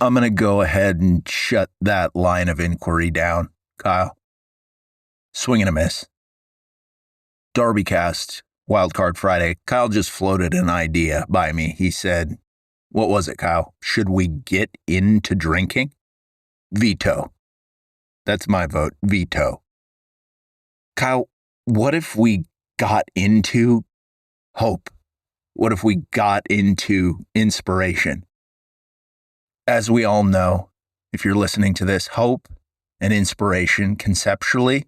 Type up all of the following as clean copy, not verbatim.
I'm going to go ahead and shut that line of inquiry down, Kyle. Swing and a miss. DarbyCast, Wildcard Friday. Kyle just floated an idea by me. He said, what was it, Kyle? Should we get into drinking? Veto. That's my vote. Veto. Kyle, what if we got into hope? What if we got into inspiration? As we all know, if you're listening to this, hope and inspiration conceptually,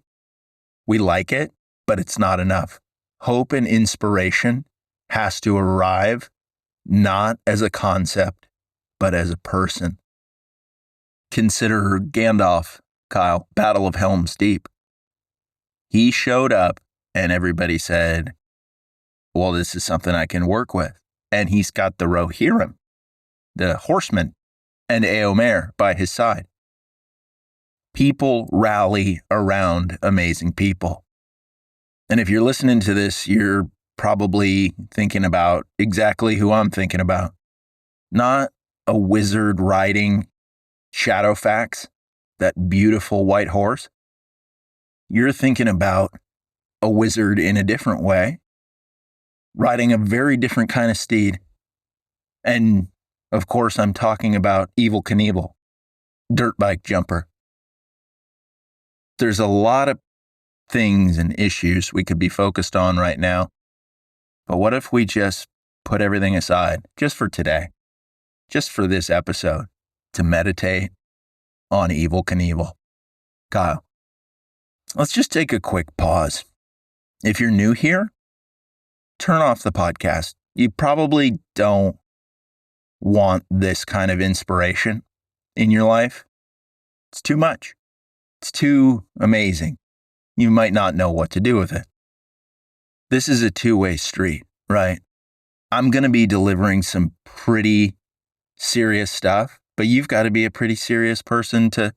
we like it, but it's not enough. Hope and inspiration has to arrive not as a concept, but as a person. Consider Gandalf, Kyle, Battle of Helm's Deep. He showed up and everybody said, well, this is something I can work with. And he's got the Rohirrim, the horsemen, and Éomer by his side. People rally around amazing people. And if you're listening to this, you're probably thinking about exactly who I'm thinking about. Not a wizard riding Shadowfax, that beautiful white horse. You're thinking about a wizard in a different way, riding a very different kind of steed. And of course, I'm talking about Evel Knievel, dirt bike jumper. There's a lot of things and issues we could be focused on right now. But what if we just put everything aside, just for today, just for this episode, to meditate on Evel Knievel? Kyle, let's just take a quick pause. If you're new here, turn off the podcast. You probably don't want this kind of inspiration in your life. It's too much. It's too amazing. You might not know what to do with it. This is a two-way street, right? I'm going to be delivering some pretty serious stuff, but you've got to be a pretty serious person to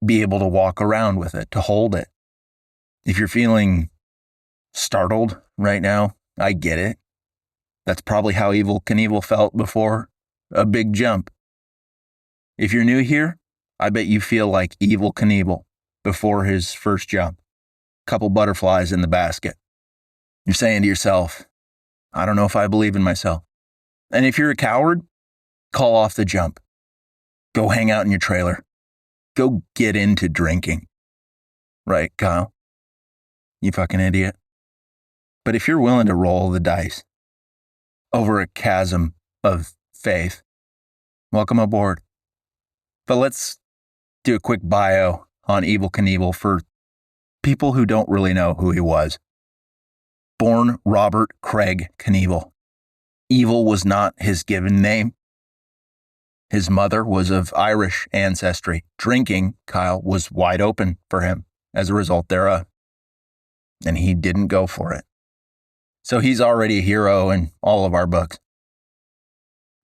be able to walk around with it, to hold it. If you're feeling startled right now, I get it. That's probably how Evel Knievel felt before a big jump. If you're new here, I bet you feel like Evel Knievel before his first jump. Couple butterflies in the basket. You're saying to yourself, I don't know if I believe in myself. And if you're a coward, call off the jump. Go hang out in your trailer. Go get into drinking. Right, Kyle? You fucking idiot. But if you're willing to roll the dice over a chasm of faith, welcome aboard. But let's do a quick bio on Evel Knievel for people who don't really know who he was. Born Robert Craig Knievel. Evel was not his given name. His mother was of Irish ancestry. Drinking, Kyle, was wide open for him as a result thereof. And he didn't go for it. So he's already a hero in all of our books.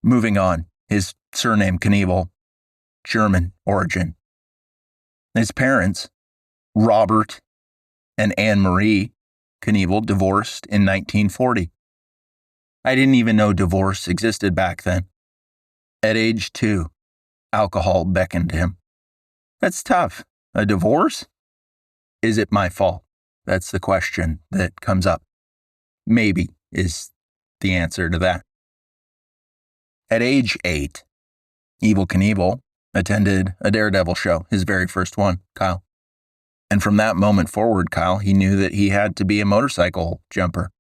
Moving on, his surname Knievel, German origin. His parents, Robert and Anne-Marie Knievel, divorced in 1940. I didn't even know divorce existed back then. At age 2, alcohol beckoned him. That's tough. A divorce? Is it my fault? That's the question that comes up. Maybe is the answer to that. At age 8, Evel Knievel attended a Daredevil show, his very first one, Kyle. And from that moment forward, Kyle, he knew that he had to be a motorcycle jumper.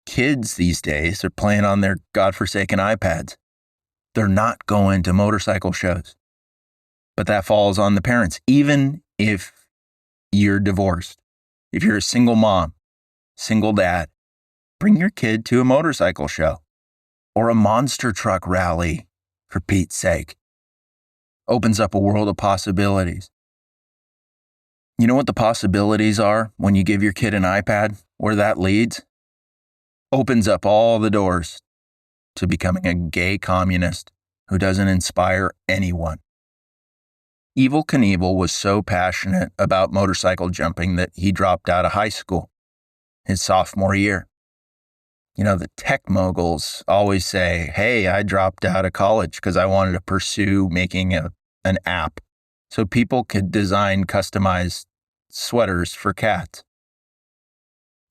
Kids these days are playing on their godforsaken iPads. They're not going to motorcycle shows. But that falls on the parents. Even if you're divorced, if you're a single mom, single dad, bring your kid to a motorcycle show or a monster truck rally, for Pete's sake. Opens up a world of possibilities. You know what the possibilities are when you give your kid an iPad? Where that leads? Opens up all the doors to becoming a gay communist who doesn't inspire anyone. Evel Knievel was so passionate about motorcycle jumping that he dropped out of high school his sophomore year. The tech moguls always say, hey, I dropped out of college because I wanted to pursue making an app so people could design customized sweaters for cats.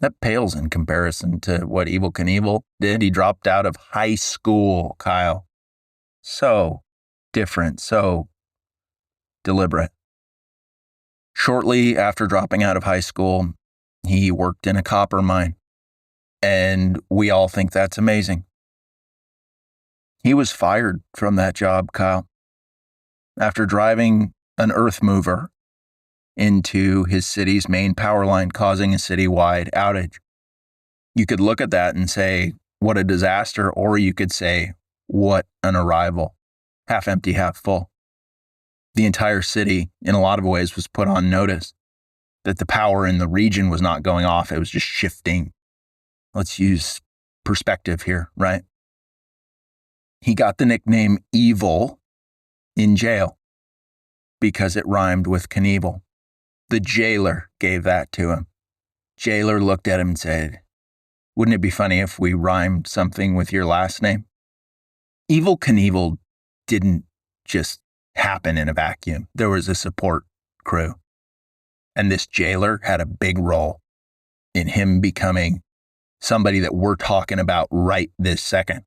That pales in comparison to what Evel Knievel did. He dropped out of high school, Kyle. So different, so deliberate. Shortly after dropping out of high school, he worked in a copper mine. And we all think that's amazing. He was fired from that job, Kyle, after driving an earth mover into his city's main power line, causing a citywide outage. You could look at that and say, what a disaster, or you could say, what an arrival. Half empty, half full. The entire city, in a lot of ways, was put on notice that the power in the region was not going off. It was just shifting. Let's use perspective here, right? He got the nickname Evil in jail because it rhymed with Knievel. The jailer gave that to him. Jailer looked at him and said, wouldn't it be funny if we rhymed something with your last name? Evel Knievel didn't just happen in a vacuum. There was a support crew. And this jailer had a big role in him becoming somebody that we're talking about right this second.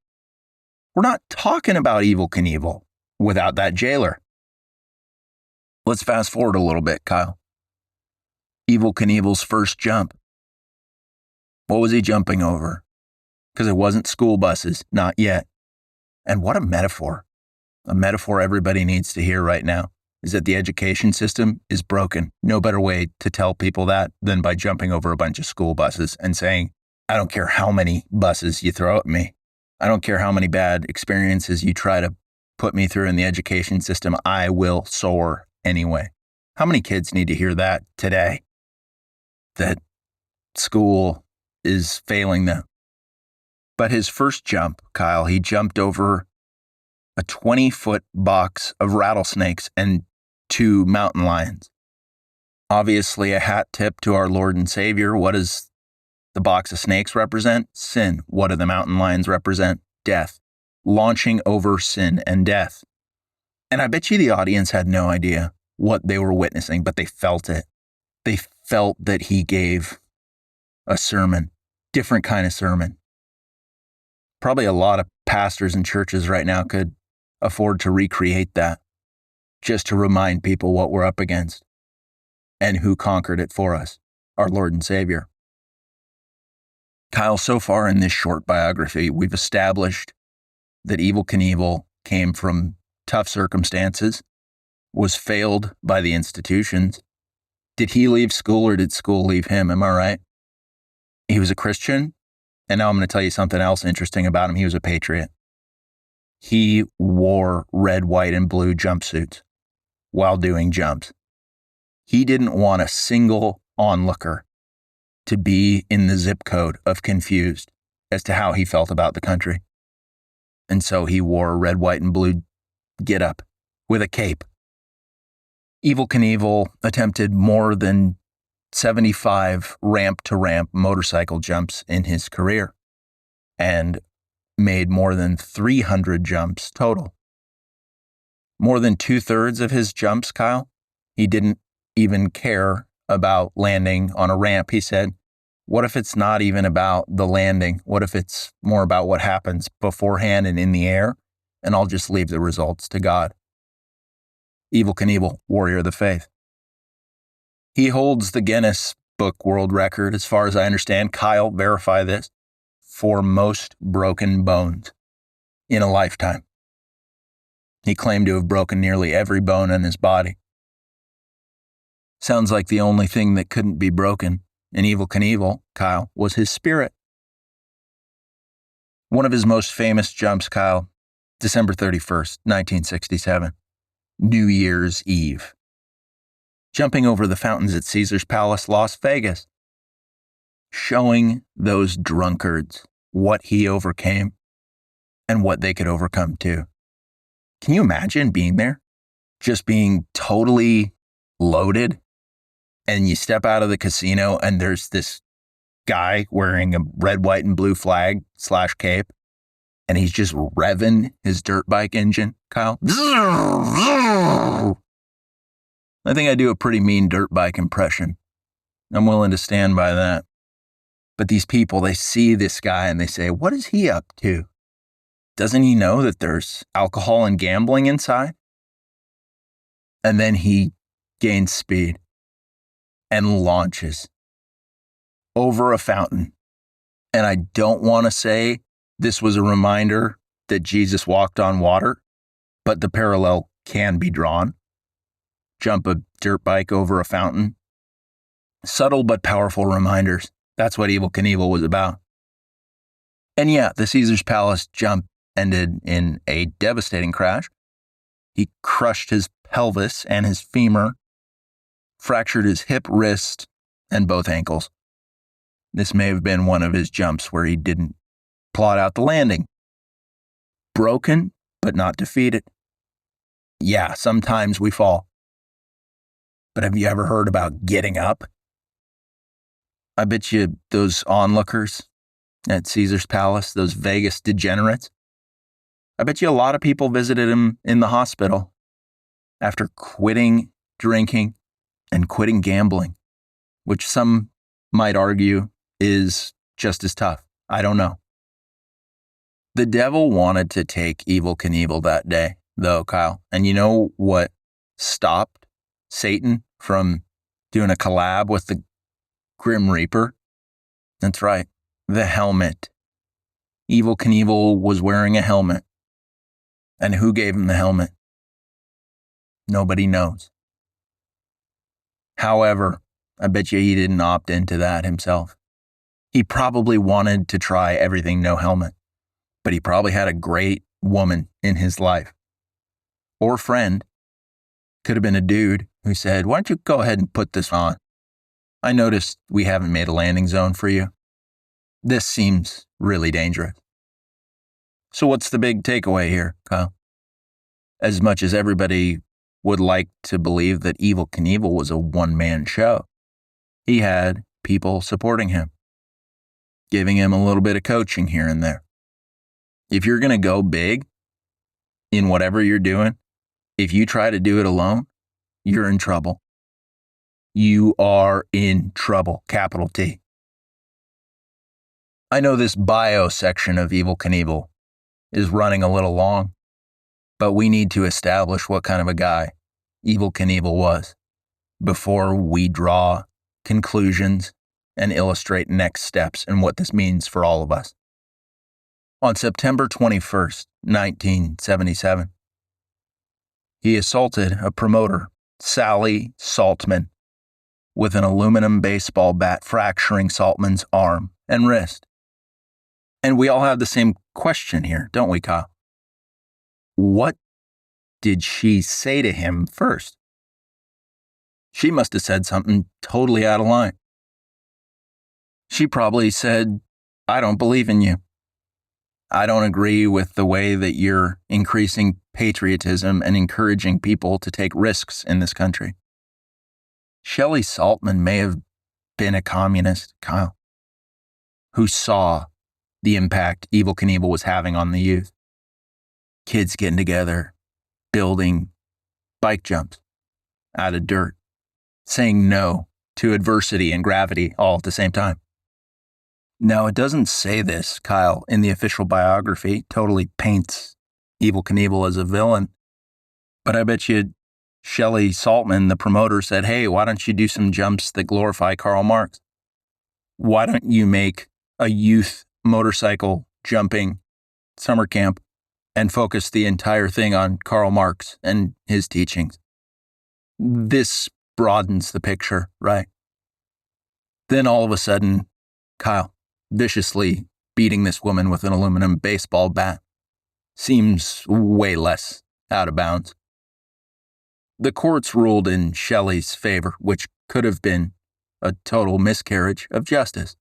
We're not talking about Evel Knievel without that jailer. Let's fast forward a little bit, Kyle. Evel Knievel's first jump. What was he jumping over? Because it wasn't school buses, not yet. And what a metaphor. A metaphor everybody needs to hear right now is that the education system is broken. No better way to tell people that than by jumping over a bunch of school buses and saying, I don't care how many buses you throw at me. I don't care how many bad experiences you try to put me through in the education system. I will soar anyway. How many kids need to hear that today? That school is failing them. But his first jump, Kyle, he jumped over a 20-foot box of rattlesnakes and 2 mountain lions. Obviously, a hat tip to our Lord and Savior. What does the box of snakes represent? Sin. What do the mountain lions represent? Death. Launching over sin and death. And I bet you the audience had no idea what they were witnessing, but they felt it. They felt that he gave a sermon, different kind of sermon. Probably a lot of pastors and churches right now could afford to recreate that just to remind people what we're up against and who conquered it for us, our Lord and Savior. Kyle, so far in this short biography, we've established that Evel Knievel came from tough circumstances, was failed by the institutions. Did he leave school or did school leave him? Am I right? He was a Christian. And now I'm going to tell you something else interesting about him. He was a patriot. He wore red, white, and blue jumpsuits while doing jumps. He didn't want a single onlooker to be in the zip code of confused as to how he felt about the country. And so he wore a red, white, and blue getup with a cape. Evel Knievel attempted more than 75 ramp-to-ramp motorcycle jumps in his career and made more than 300 jumps total. More than 2/3 of his jumps, Kyle, he didn't even care about landing on a ramp. He said, what if it's not even about the landing? What if it's more about what happens beforehand and in the air? And I'll just leave the results to God. Evel Knievel, warrior of the faith. He holds the Guinness Book World Record, as far as I understand. Kyle, verify this, for most broken bones in a lifetime. He claimed to have broken nearly every bone in his body. Sounds like the only thing that couldn't be broken in Evel Knievel, Kyle, was his spirit. One of his most famous jumps, Kyle, December 31st, 1967, New Year's Eve. Jumping over the fountains at Caesar's Palace, Las Vegas. Showing those drunkards what he overcame and what they could overcome too. Can you imagine being there? Just being totally loaded, and you step out of the casino and there's this guy wearing a red, white, and blue flag / cape, and he's just revving his dirt bike engine, Kyle. I think I do a pretty mean dirt bike impression. I'm willing to stand by that. But these people, they see this guy and they say, what is he up to? Doesn't he know that there's alcohol and gambling inside? And then he gains speed and launches over a fountain. And I don't want to say this was a reminder that Jesus walked on water, but the parallel can be drawn. Jump a dirt bike over a fountain. Subtle but powerful reminders. That's what Evel Knievel was about. And yeah, the Caesar's Palace jump ended in a devastating crash. He crushed his pelvis and his femur, fractured his hip, wrist, and both ankles. This may have been one of his jumps where he didn't plot out the landing. Broken, but not defeated. Yeah, sometimes we fall. But have you ever heard about getting up? I bet you those onlookers at Caesar's Palace, those Vegas degenerates, I bet you a lot of people visited him in the hospital after quitting drinking and quitting gambling, which some might argue is just as tough. I don't know. The devil wanted to take Evel Knievel that day, though, Kyle. And you know what stopped Satan from doing a collab with the Grim Reaper? That's right, the helmet. Evel Knievel was wearing a helmet. And who gave him the helmet? Nobody knows. However, I bet you he didn't opt into that himself. He probably wanted to try everything no helmet, but he probably had a great woman in his life. Or friend. Could have been a dude who said, why don't you go ahead and put this on? I noticed we haven't made a landing zone for you. This seems really dangerous. So what's the big takeaway here, Kyle? As much as everybody would like to believe that Evel Knievel was a one-man show, he had people supporting him, giving him a little bit of coaching here and there. If you're going to go big in whatever you're doing, if you try to do it alone, you're in trouble. You are in trouble, capital T. I know this bio section of Evel Knievel is running a little long, but we need to establish what kind of a guy Evel Knievel was before we draw conclusions and illustrate next steps and what this means for all of us. On September 21st, 1977, he assaulted a promoter, Sally Saltman, with an aluminum baseball bat, fracturing Saltman's arm and wrist. And we all have the same question here, don't we, Kyle? What did she say to him first? She must have said something totally out of line. She probably said, I don't believe in you. I don't agree with the way that you're increasing patriotism and encouraging people to take risks in this country. Shelley Saltman may have been a communist, Kyle, who saw the impact Evel Knievel was having on the youth. Kids getting together, building bike jumps out of dirt, saying no to adversity and gravity all at the same time. Now, it doesn't say this, Kyle, in the official biography, totally paints Evel Knievel as a villain. But I bet you Shelley Saltman, the promoter, said, hey, why don't you do some jumps that glorify Karl Marx? Why don't you make a youth motorcycle jumping summer camp and focus the entire thing on Karl Marx and his teachings? This broadens the picture, right? Then all of a sudden, Kyle, viciously beating this woman with an aluminum baseball bat seems way less out of bounds. The courts ruled in Shelley's favor, which could have been a total miscarriage of justice.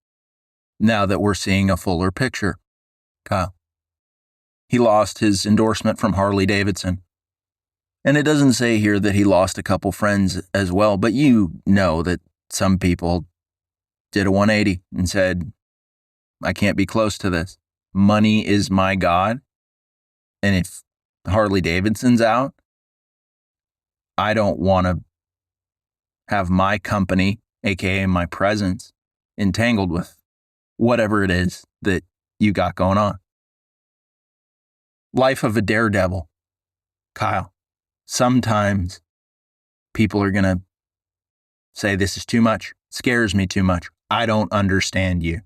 Now that we're seeing a fuller picture, Kyle. He lost his endorsement from Harley-Davidson. And it doesn't say here that he lost a couple friends as well, but you know that some people did a 180 and said, I can't be close to this. Money is my God. And if Harley Davidson's out, I don't want to have my company, aka my presence, entangled with whatever it is that you got going on. Life of a daredevil. Kyle, sometimes people are going to say this is too much, scares me too much. I don't understand you.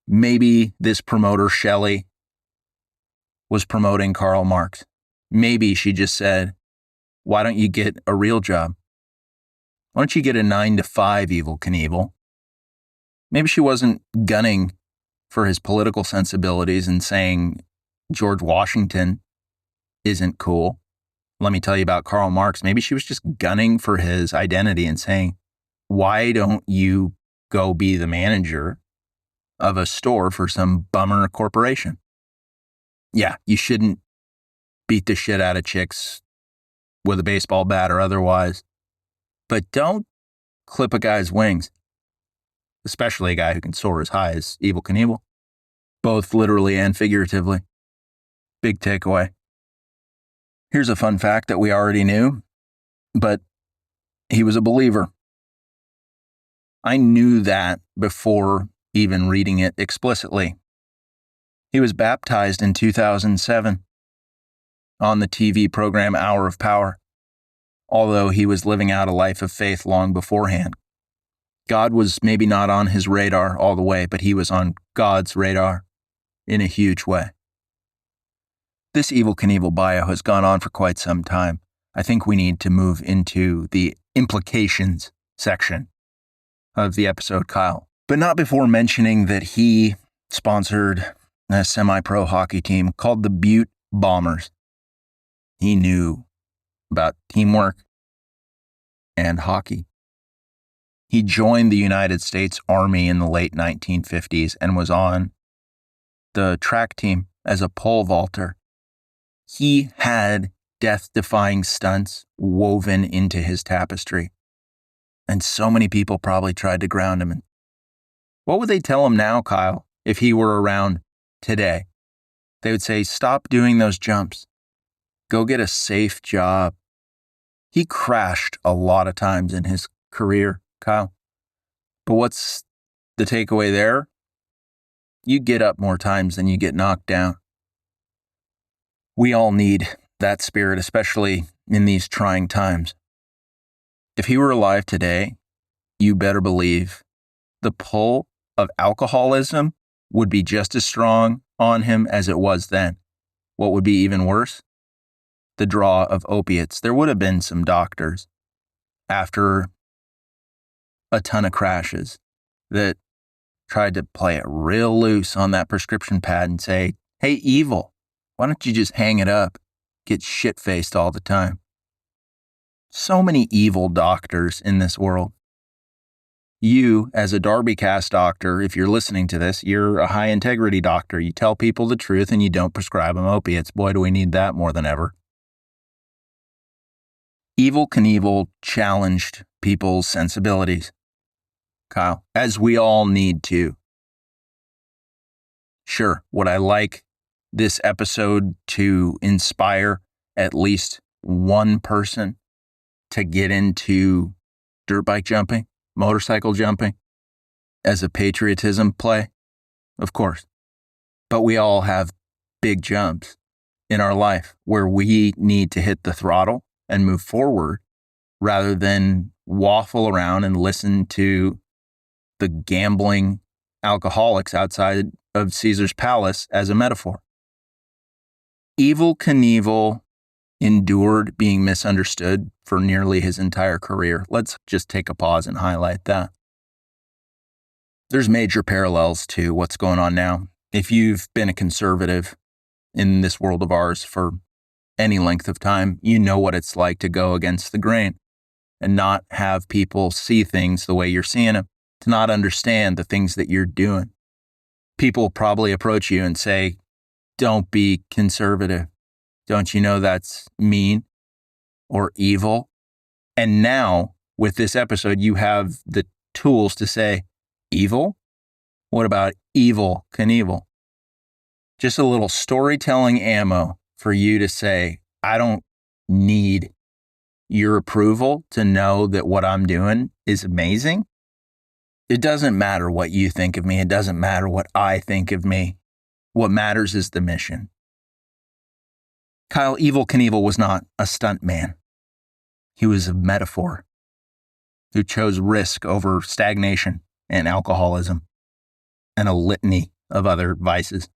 Maybe this promoter, Shelley, was promoting Karl Marx. Maybe she just said, why don't you get a real job? Why don't you get a 9-to-5, Evel Knievel? Maybe she wasn't gunning for his political sensibilities and saying George Washington isn't cool. Let me tell you about Karl Marx. Maybe she was just gunning for his identity and saying, why don't you go be the manager of a store for some bummer corporation? Yeah, you shouldn't beat the shit out of chicks with a baseball bat or otherwise, but don't clip a guy's wings, especially a guy who can soar as high as Evel Knievel, both literally and figuratively. Big takeaway. Here's a fun fact that we already knew, but he was a believer. I knew that before even reading it explicitly. He was baptized in 2007 on the TV program Hour of Power, although he was living out a life of faith long beforehand. God was maybe not on his radar all the way, but he was on God's radar in a huge way. This Evel Knievel bio has gone on for quite some time. I think we need to move into the implications section of the episode, Kyle. But not before mentioning that he sponsored a semi-pro hockey team called the Butte Bombers. He knew about teamwork and hockey. He joined the United States Army in the late 1950s and was on the track team as a pole vaulter. He had death-defying stunts woven into his tapestry. And so many people probably tried to ground him. And what would they tell him now, Kyle, if he were around today? They would say, stop doing those jumps. Go get a safe job. He crashed a lot of times in his career, Kyle. But what's the takeaway there? You get up more times than you get knocked down. We all need that spirit, especially in these trying times. If he were alive today, you better believe the pull of alcoholism would be just as strong on him as it was then. What would be even worse? The draw of opiates. There would have been some doctors after a ton of crashes that tried to play it real loose on that prescription pad and say, hey, Evel, why don't you just hang it up? Get shit-faced all the time. So many evil doctors in this world. You, as a DarbyCast doctor, if you're listening to this, you're a high-integrity doctor. You tell people the truth and you don't prescribe them opiates. Boy, do we need that more than ever. Evel Knievel challenged people's sensibilities, Kyle, as we all need to. Sure, would I like this episode to inspire at least one person to get into dirt bike jumping, motorcycle jumping, as a patriotism play? Of course. But we all have big jumps in our life where we need to hit the throttle and move forward rather than waffle around and listen to the gambling alcoholics outside of Caesar's palace as a metaphor. Evel Knievel endured being misunderstood for nearly his entire career. Let's just take a pause and highlight that. There's major parallels to what's going on now. If you've been a conservative in this world of ours for any length of time, you know what it's like to go against the grain and not have people see things the way you're seeing them, to not understand the things that you're doing. People probably approach you and say, don't be conservative. Don't you know that's mean or evil? And now, with this episode, you have the tools to say, Evil? What about Evel Knievel? Just a little storytelling ammo for you to say, I don't need your approval to know that what I'm doing is amazing. It doesn't matter what you think of me. It doesn't matter what I think of me. What matters is the mission. Kyle Evel Knievel was not a stunt man. He was a metaphor who chose risk over stagnation and alcoholism and a litany of other vices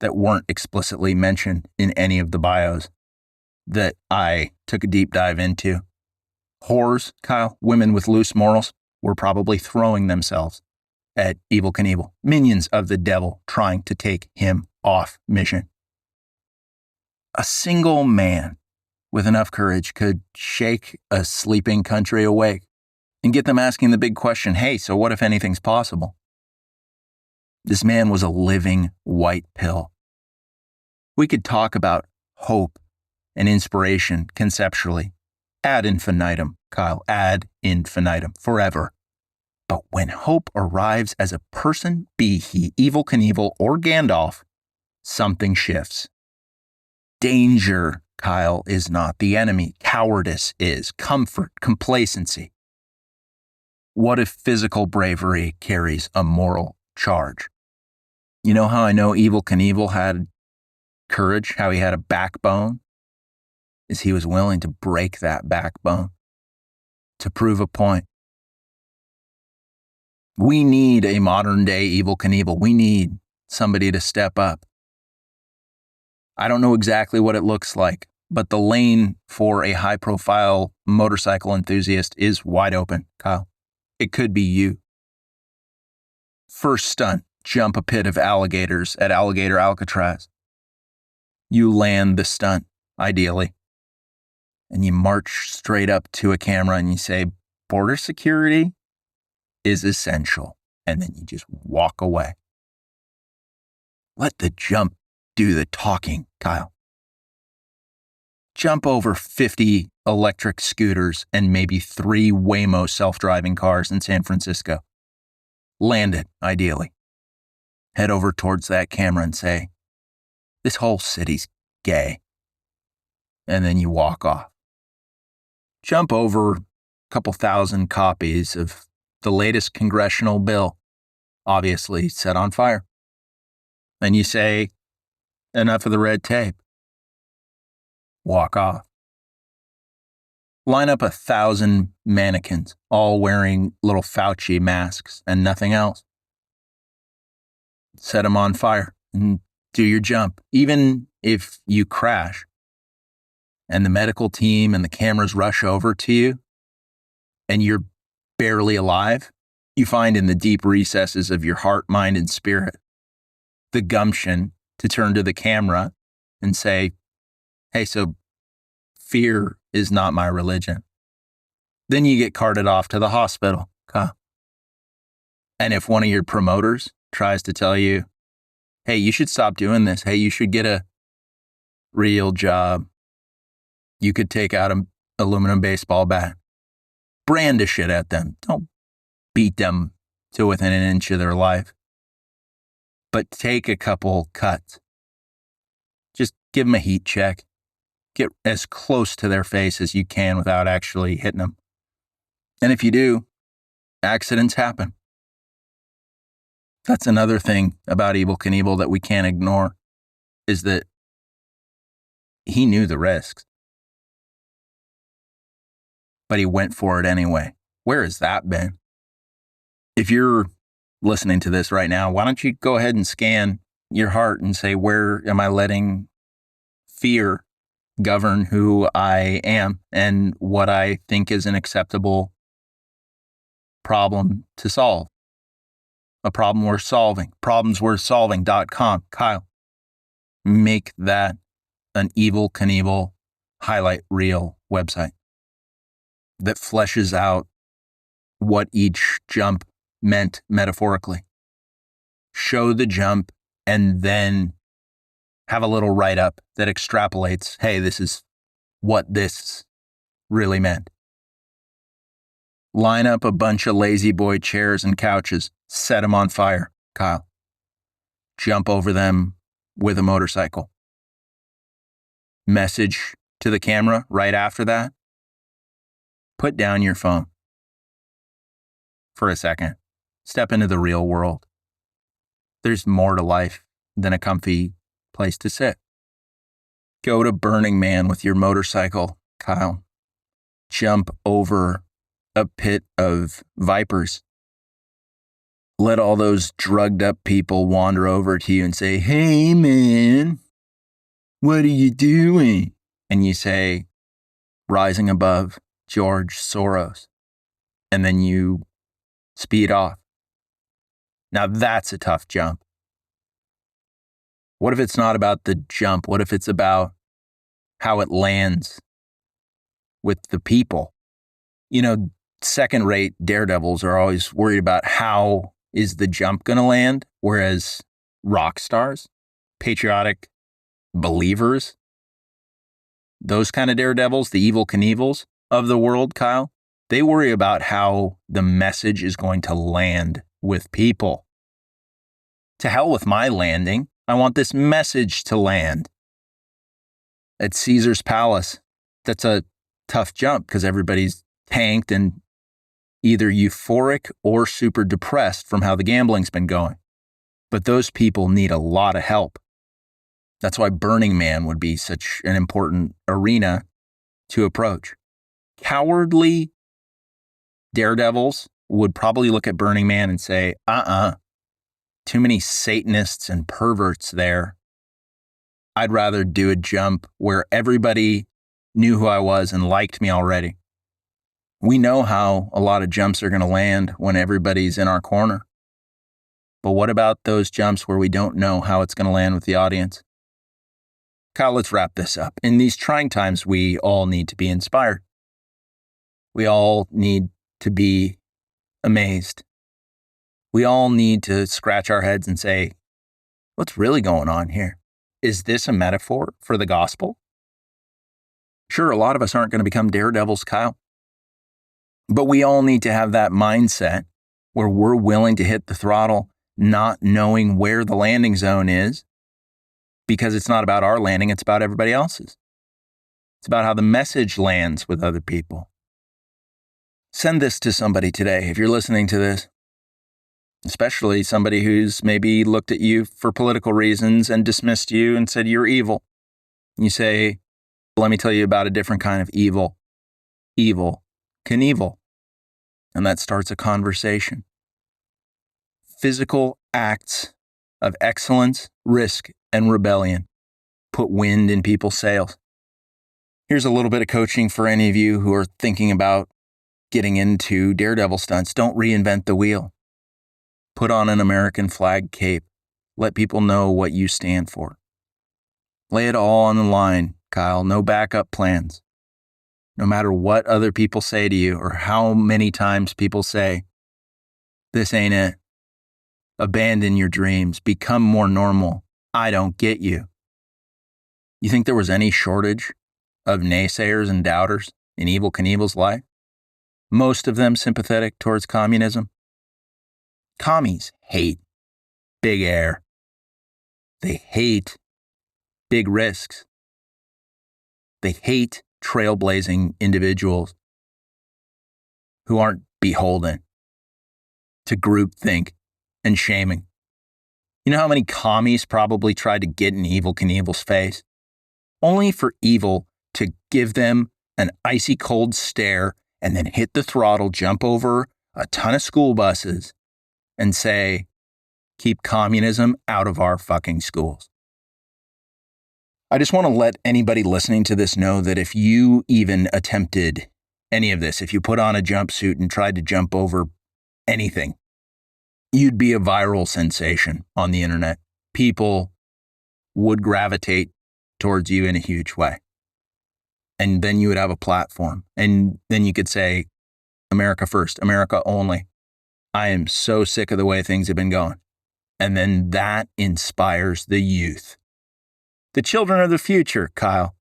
that weren't explicitly mentioned in any of the bios that I took a deep dive into. Whores, Kyle, women with loose morals, were probably throwing themselves at Evel Knievel, minions of the devil trying to take him off mission. A single man with enough courage could shake a sleeping country awake and get them asking the big question, hey, so what if anything's possible? This man was a living white pill. We could talk about hope and inspiration conceptually, ad infinitum, Kyle, ad infinitum, forever. But when hope arrives as a person, be he Evel Knievel or Gandalf, something shifts. Danger, Kyle, is not the enemy. Cowardice is. Comfort, complacency. What if physical bravery carries a moral charge? You know how I know Evel Knievel had courage, how he had a backbone? Is he was willing to break that backbone to prove a point. We need a modern day Evel Knievel. We need somebody to step up. I don't know exactly what it looks like, but the lane for a high-profile motorcycle enthusiast is wide open, Kyle. It could be you. First stunt, jump a pit of alligators at Alligator Alcatraz. You land the stunt, ideally, and you march straight up to a camera and you say, border security is essential, and then you just walk away. Let the jump do the talking, Kyle. Jump over 50 electric scooters and maybe 3 Waymo self-driving cars in San Francisco. Land it, ideally. Head over towards that camera and say, this whole city's gay. And then you walk off. Jump over a couple thousand copies of the latest congressional bill, obviously set on fire. Then you say, enough of the red tape. Walk off. Line up 1,000 mannequins, all wearing little Fauci masks and nothing else. Set them on fire and do your jump. Even if you crash and the medical team and the cameras rush over to you and you're barely alive, you find in the deep recesses of your heart, mind, and spirit the gumption to turn to the camera and say, hey, so fear is not my religion. Then you get carted off to the hospital. And if one of your promoters tries to tell you, hey, you should stop doing this. Hey, you should get a real job. You could take out an aluminum baseball bat. Brandish it at them. Don't beat them to within an inch of their life. But take a couple cuts. Just give them a heat check. Get as close to their face as you can without actually hitting them. And if you do, accidents happen. That's another thing about Evel Knievel that we can't ignore, is that he knew the risks. But he went for it anyway. Where has that been? If you're listening to this right now, why don't you go ahead and scan your heart and say, where am I letting fear govern who I am and what I think is an acceptable problem to solve? A problem worth solving. Problemsworthsolving.com. Kyle, make that an Evel Knievel highlight reel website that fleshes out what each jump meant metaphorically. Show the jump and then have a little write-up that extrapolates, hey, this is what this really meant. Line up a bunch of lazy boy chairs and couches Set them on fire, Kyle. Jump over them with a motorcycle. Message to the camera right after that. Put down your phone for a second. Step into the real world. There's more to life than a comfy place to sit. Go to Burning Man with your motorcycle, Kyle. Jump over a pit of vipers. Let all those drugged up people wander over to you and say, "Hey, man, what are you doing?" And you say, "Rising above George Soros." And then you speed off. Now that's a tough jump. What if it's not about the jump? What if it's about how it lands with the people? Second-rate daredevils are always worried about how is the jump going to land, whereas rock stars, patriotic believers, those kind of daredevils, the Evel Knievels of the world, Kyle, they worry about how the message is going to land with people. To hell with my landing. I want this message to land. At Caesar's Palace, that's a tough jump because everybody's tanked and either euphoric or super depressed from how the gambling's been going. But those people need a lot of help. That's why Burning Man would be such an important arena to approach. Cowardly daredevils would probably look at Burning Man and say, too many Satanists and perverts there. I'd rather do a jump where everybody knew who I was and liked me already. We know how a lot of jumps are going to land when everybody's in our corner. But what about those jumps where we don't know how it's going to land with the audience? Kyle, let's wrap this up. In these trying times, we all need to be inspired. We all need to be amazed. We all need to scratch our heads and say, what's really going on here? Is this a metaphor for the gospel? Sure, a lot of us aren't going to become daredevils, Kyle. But we all need to have that mindset where we're willing to hit the throttle, not knowing where the landing zone is, because it's not about our landing, it's about everybody else's. It's about how the message lands with other people. Send this to somebody today. If you're listening to this, especially somebody who's maybe looked at you for political reasons and dismissed you and said you're evil. You say, let me tell you about a different kind of evil. Evel Knievel. And that starts a conversation. Physical acts of excellence, risk, and rebellion put wind in people's sails. Here's a little bit of coaching for any of you who are thinking about getting into daredevil stunts. Don't reinvent the wheel. Put on an American flag cape. Let people know what you stand for. Lay it all on the line, Kyle. No backup plans. No matter what other people say to you or how many times people say, this ain't it. Abandon your dreams. Become more normal. I don't get you. You think there was any shortage of naysayers and doubters in Evel Knievel's life? Most of them sympathetic towards communism. Commies hate big air. They hate big risks. They hate trailblazing individuals who aren't beholden to groupthink and shaming. You know how many commies probably tried to get in Evel Knievel's face? Only for Evel to give them an icy cold stare and then hit the throttle, jump over a ton of school buses and say, keep communism out of our fucking schools. I just want to let anybody listening to this know that if you even attempted any of this, if you put on a jumpsuit and tried to jump over anything, you'd be a viral sensation on the internet. People would gravitate towards you in a huge way. And then you would have a platform. And then you could say, America first, America only. I am so sick of the way things have been going. And then that inspires the youth. The children are the future, Kyle.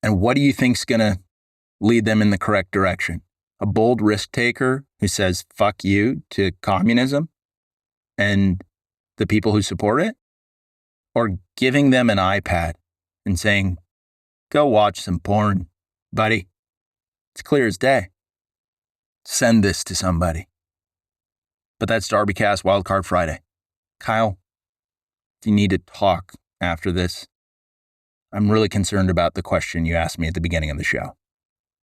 And what do you think's going to lead them in the correct direction? A bold risk taker who says, fuck you to communism and the people who support it? Or giving them an iPad and saying, go watch some porn, buddy. It's clear as day. Send this to somebody. But that's DarbyCast Wildcard Friday. Kyle, do you need to talk after this? I'm really concerned about the question you asked me at the beginning of the show.